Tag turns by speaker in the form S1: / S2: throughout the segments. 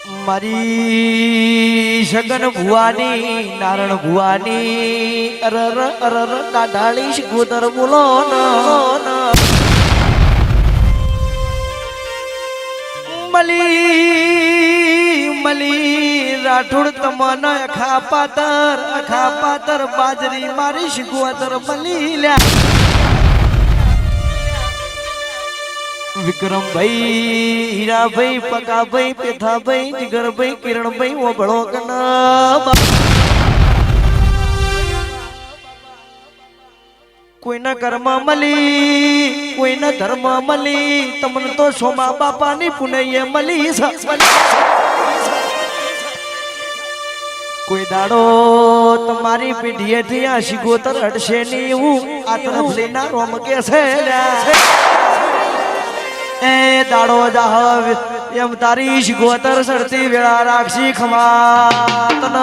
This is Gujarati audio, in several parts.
S1: મારી સગન ભુવાની નારણ ભુવાની અરર અરર દાઢાળી ગોદર બોલો મલી મલી રાઠોડ તમને અખા પાતર બાજરી મારી શિગોદર મલી લ્યા વિક્રમભાઈ હીરાભાઈ પકાભાઈ પેથાભાઈ જીગરભાઈ કિરણભાઈ ઓબળો કના કોઈના કર્મ મળી કોઈના ધર્મ મળી તમને તો સોમા બાપાની પુનૈયે મળી કોઈ દાડો તમારી પેઢીએથી આ શિગોતર હડશે ની એવું આ તરફ લઈના રોમ કે છે એ દાડો જાહ એમ તારી શિગોતર સરતી વેળા રાખશી ખમાતન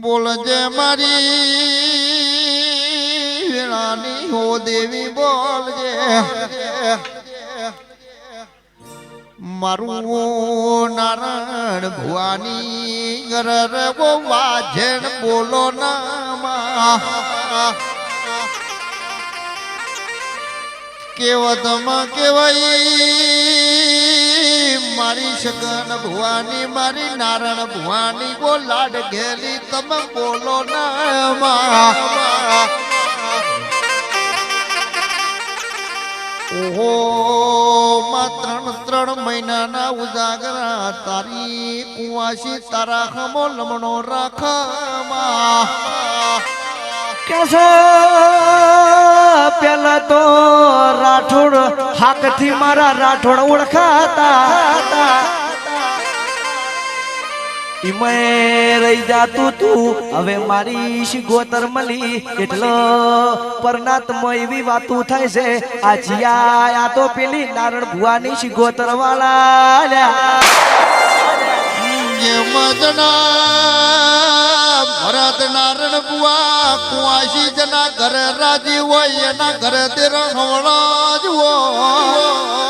S2: બોલજે મારી વેળાની હો દેવી બોલજે મારું નારાયણ ભુવાની ગરર વો વાજણ બોલો નામા કેવતમાં કેવાય મારી સગન ભુવાની મારી નારણ ભુવાની ગો લાડ ઘેલી તમે બોલો ના ઓહો ત્રણ મહિનાના ઉજાગરા તારી કુવાસી તારા ખમો લમણો રાખમાં
S1: પેલા તો રાઠોડ હાકથી મારા રાઠોડ ઓળખાતા ઈમે રહી જાતું તું હવે મારી શિગોતર મળી એટલે પરનાતમાં એવી વાતું થાય છે આ જીયા આ તો પેલી નારણ ભુવાની શિગોતર વાળા
S2: ભરત નારણ બુઆ કુવાસી જના ઘર રાજી હોય એના ઘર તે રણવડા જુઓ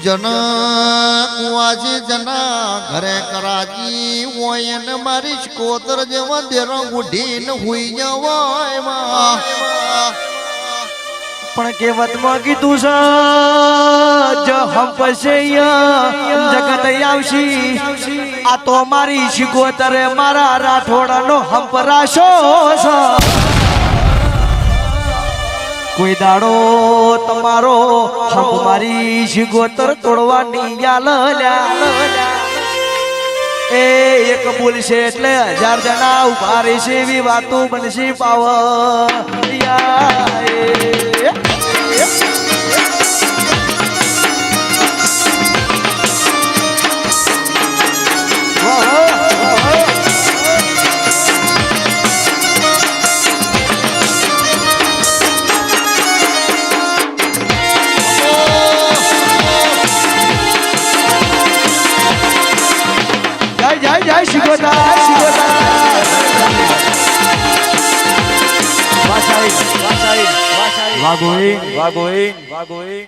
S2: જના કુવાસી જના ઘરે કરાજી હોય એને મારી શિગોતર જેવા દેરો ઉઢીને હુઈ જવાય
S1: પણ કહેવતમાં કીધું છે જો હંપશે જગત આવશી આ તો મારી શિગોતરે મારા રાઠોડાનો હંપરાશો છે કોઈ દાડો તમારો હંપ મારી શિગોતર તોડવાની યાલ્યા એ એક બોલશે એટલે 1000 જણા ઉભા રહેશે એવી વાતો બનશે જય શિગોતર વાગોઈ